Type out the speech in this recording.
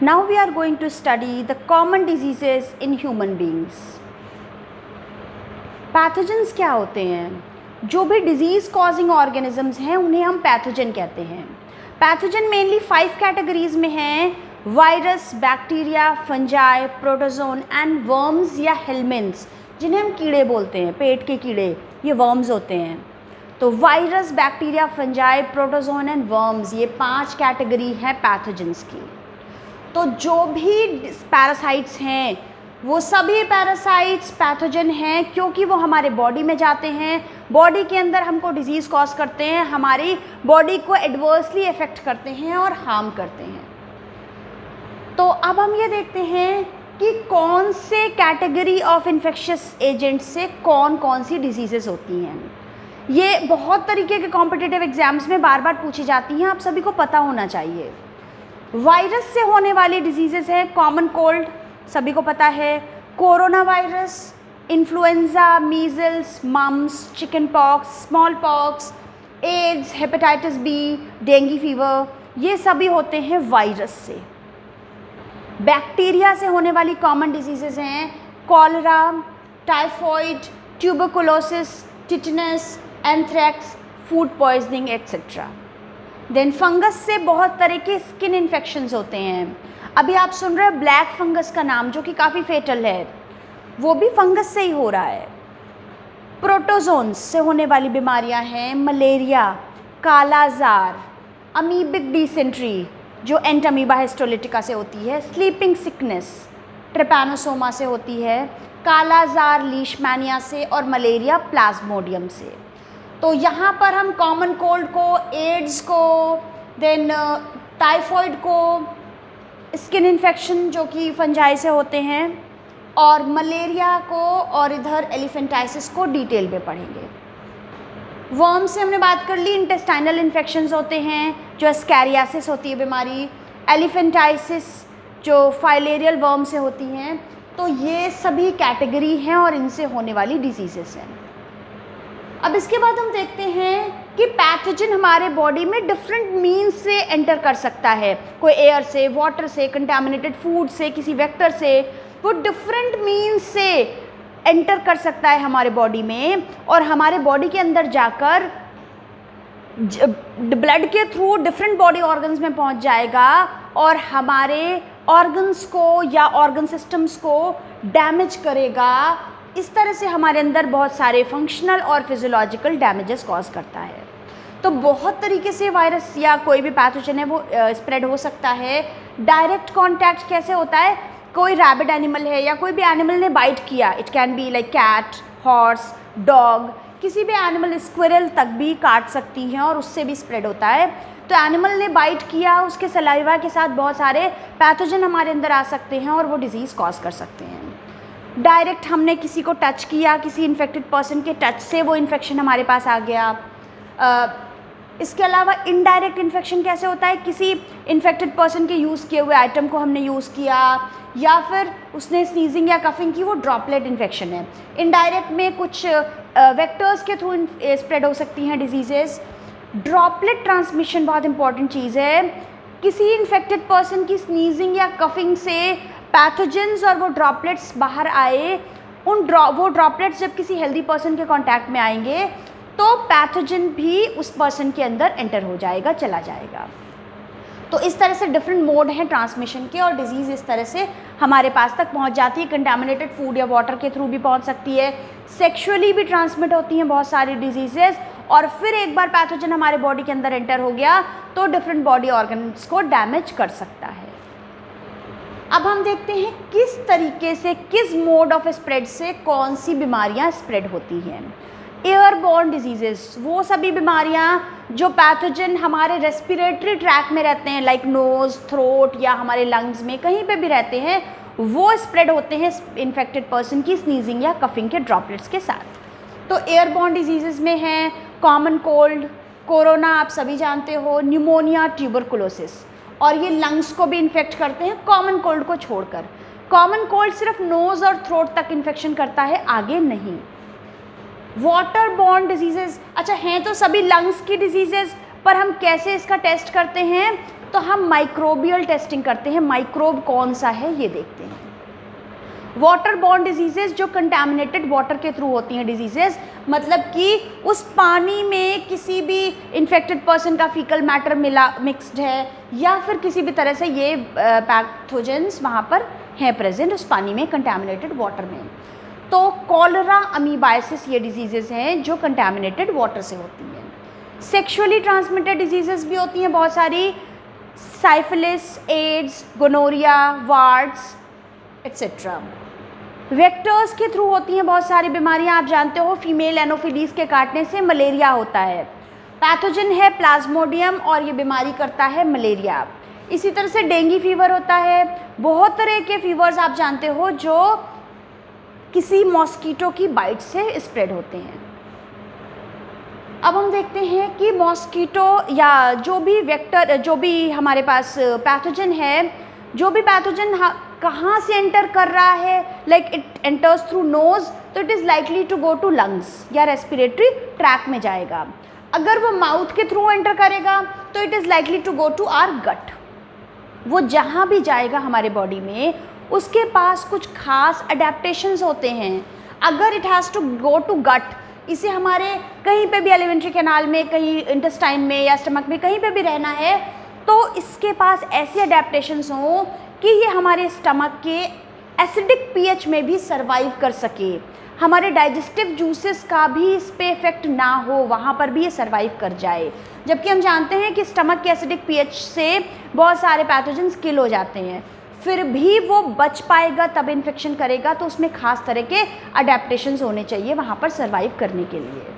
Now we are going to study the common diseases in human beings. Pathogens क्या होते हैं? जो भी डिजीज़ कॉजिंग ऑर्गेनिजम्स हैं उन्हें हम पैथोजन कहते हैं. पैथोजन मेनली 5 कैटेगरीज में हैं: virus, bacteria, fungi, protozoan and worms या हेलमिन्ट्स, जिन्हें हम कीड़े बोलते हैं, पेट के कीड़े, ये वर्म्स होते हैं. तो virus, bacteria, fungi, protozoan and worms, ये 5 कैटेगरी हैं पैथोजेंस की. तो जो भी पैरासाइट्स हैं वो सभी पैरासाइट्स पैथोजन हैं, क्योंकि वो हमारे बॉडी में जाते हैं, बॉडी के अंदर हमको डिजीज़ कॉज करते हैं, हमारी बॉडी को एडवर्सली इफ़ेक्ट करते हैं और हार्म करते हैं. तो अब हम ये देखते हैं कि कौन से कैटेगरी ऑफ इन्फेक्शियस एजेंट से कौन कौन सी डिजीज़ेस होती हैं. ये बहुत तरीके के कॉम्पिटिटिव एग्जाम्स में बार बार पूछी जाती हैं, आप सभी को पता होना चाहिए. वायरस से होने वाली डिजीज़ेस हैं कॉमन कोल्ड, सभी को पता है, corona virus, influenza, measles, mumps, chickenpox, smallpox, AIDS, hepatitis B, dengue fever, ये सभी होते हैं वायरस से. बैक्टीरिया से होने वाली कॉमन डिजीज़ेस हैं cholera, typhoid, tuberculosis, tetanus, anthrax, food poisoning etcetera. Then fungus से बहुत तरह के स्किन इन्फेक्शंस होते हैं. अभी आप सुन रहे हैं ब्लैक फंगस का नाम, जो कि काफ़ी फेटल है, वो भी फंगस से ही हो रहा है. प्रोटोजोन्स से होने वाली बीमारियां हैं मलेरिया, कालाजार, अमीबिक डिसेंट्री जो एंटामीबा हिस्टोलिटिका से होती है, स्लीपिंग सिकनेस ट्रिपैनोसोमा से होती है, कालाजार लीशमैनिया से, और मलेरिया प्लाज्मोडियम से. तो यहाँ पर हम कॉमन कोल्ड को, एड्स को, देन टाइफॉइड को, स्किन इन्फेक्शन जो कि फंजाई से होते हैं, और मलेरिया को, और इधर एलिफेंटाइसिस को डिटेल में पढ़ेंगे. वर्म से हमने बात कर ली, इंटेस्टाइनल इन्फेक्शंस होते हैं जो स्कैरियासिस होती है बीमारी, एलिफेंटाइसिस जो फाइलेरियल वर्म से होती हैं. तो ये सभी कैटेगरी हैं और इनसे होने वाली डिजीज़ेस हैं. अब इसके बाद हम देखते हैं कि पैथोजन हमारे बॉडी में डिफरेंट मीन्स से एंटर कर सकता है. कोई एयर से, वाटर से, कंटामिनेटेड फूड से, किसी वेक्टर से, वो डिफरेंट मीन्स से एंटर कर सकता है हमारे बॉडी में, और हमारे बॉडी के अंदर जाकर ब्लड के थ्रू डिफरेंट बॉडी ऑर्गन्स में पहुंच जाएगा और हमारे ऑर्गन्स को या ऑर्गन सिस्टम्स को डैमेज करेगा. इस तरह से हमारे अंदर बहुत सारे फंक्शनल और फिजियोलॉजिकल डैमेजेस कॉज करता है. तो बहुत तरीके से वायरस या कोई भी पैथोजन है वो स्प्रेड हो सकता है. डायरेक्ट कांटेक्ट कैसे होता है? कोई रैबिड एनिमल है या कोई भी एनिमल ने बाइट किया, it can be like cat, horse, dog, किसी भी एनिमल, स्क्विरल तक भी काट सकती हैं और उससे भी स्प्रेड होता है. तो एनिमल ने बाइट किया, उसके सलाइवा के साथ बहुत सारे पैथोजन हमारे अंदर आ सकते हैं और वो डिजीज़ कॉज कर सकते हैं. डायरेक्ट हमने किसी को टच किया, किसी इन्फेक्टेड पर्सन के टच से वो इन्फेक्शन हमारे पास आ गया. इसके अलावा इनडायरेक्ट इन्फेक्शन कैसे होता है? किसी इन्फेक्टेड पर्सन के यूज़ किए हुए आइटम को हमने यूज़ किया, या फिर उसने स्नीजिंग या कफिंग की, वो ड्रॉपलेट इन्फेक्शन है. इनडायरेक्ट में कुछ वेक्टर्स के थ्रू स्प्रेड हो सकती हैं डिजीज़ेस. ड्रॉपलेट ट्रांसमिशन बहुत इंपॉर्टेंट चीज़ है. किसी इन्फेक्टेड पर्सन की स्नीजिंग या कफिंग से पैथोजेंस और वो ड्रॉपलेट्स बाहर आए, वो ड्रॉपलेट्स जब किसी हेल्दी पर्सन के कांटेक्ट में आएंगे तो पैथोजन भी उस पर्सन के अंदर एंटर हो जाएगा, चला जाएगा. तो इस तरह से डिफरेंट मोड हैं ट्रांसमिशन के, और डिजीज़ इस तरह से हमारे पास तक पहुंच जाती है. कंटामिनेटेड फूड या वाटर के थ्रू भी पहुंच सकती है. सेक्सुअली भी ट्रांसमिट होती हैं बहुत सारी डिजीज़ेस. और फिर एक बार पैथोजन हमारे बॉडी के अंदर एंटर हो गया तो डिफरेंट बॉडी ऑर्गन्स को डैमेज कर सकता है. अब हम देखते हैं किस तरीके से, किस मोड ऑफ स्प्रेड से कौन सी बीमारियां स्प्रेड होती हैं. एयरबॉर्न डिजीजेस, वो सभी बीमारियां जो पैथोजन हमारे रेस्पिरेटरी ट्रैक में रहते हैं, लाइक नोज़, थ्रोट या हमारे लंग्स में कहीं पे भी रहते हैं, वो स्प्रेड होते हैं इन्फेक्टेड पर्सन की स्नीजिंग या कफिंग के ड्रॉपलेट्स के साथ. तो एयरबॉर्न डिजीजेस में हैं कॉमन कोल्ड, कोरोना आप सभी जानते हो, न्यूमोनिया, ट्यूबरकुलोसिस, और ये लंग्स को भी इन्फेक्ट करते हैं कॉमन कोल्ड को छोड़कर. कॉमन कोल्ड सिर्फ नोज़ और थ्रोट तक इन्फेक्शन करता है, आगे नहीं. वाटर बॉर्न डिजीजेस, अच्छा हैं तो सभी लंग्स की डिजीजेस, पर हम कैसे इसका टेस्ट करते हैं, तो हम माइक्रोबियल टेस्टिंग करते हैं। माइक्रोब कौन सा है ये देखते हैं। वाटर बॉर्न डिजीजेज, जो कंटामिनेटेड वाटर के थ्रू होती हैं डिजीजेज, मतलब कि उस पानी में किसी भी इन्फेक्टेड पर्सन का फीकल मैटर मिक्स्ड है या फिर किसी भी तरह से ये पैथोजेंस वहाँ पर हैं प्रेजेंट उस पानी में, कंटामिनेटेड वाटर में। तो कॉलरा, अमीबाइसिस ये डिजीजेज हैं जो कंटामिनेटेड वाटर से होती हैं। सेक्सुअली ट्रांसमिटेड डिजीजेज भी होती हैं बहुत सारी, syphilis, AIDS, gonorrhoea, warts etcetera. Vectors के थ्रू होती हैं बहुत सारी बीमारियां, आप जानते हो फीमेल एनोफिलीज के काटने से मलेरिया होता है। पैथोजन है प्लाज्मोडियम और ये बीमारी करता है मलेरिया। इसी तरह से डेंगू फीवर होता है। बहुत तरह के फीवर्स आप जानते हो जो किसी मॉस्कीटो की बाइट से स्प्रेड होते हैं। अब हम देखते हैं कि मॉस्कीटो या जो भी वेक्टर, जो भी हमारे पास पैथोजन है, जो भी पैथोजन कहाँ से एंटर कर रहा है, like it enters through nose, तो it is likely to go to lungs या रेस्पिरेटरी ट्रैक में जाएगा। अगर वो माउथ के थ्रू एंटर करेगा तो it is likely to go to our gut. वो जहाँ भी जाएगा हमारे बॉडी में उसके पास कुछ खास अडेप्टेशंस होते हैं। अगर it has to go to gut, इसे हमारे कहीं पे भी एलिमेंट्री कैनाल में, कहीं इंटेस्टाइन में या स्टमक में कहीं पे भी रहना है, तो इसके पास ऐसे अडेप्टेशंस हों कि ये हमारे स्टमक के एसिडिक पीएच में भी सर्वाइव कर सके, हमारे डाइजेस्टिव जूसेस का भी इस पे इफेक्ट ना हो, वहाँ पर भी ये सर्वाइव कर जाए। जबकि हम जानते हैं कि स्टमक के एसिडिक पीएच से बहुत सारे पैथोजेंस किल हो जाते हैं, फिर भी वो बच पाएगा तब इन्फेक्शन करेगा, तो उसमें खास तरह के अडेप्टेशंस होने चाहिए वहाँ पर सर्वाइव करने के लिए।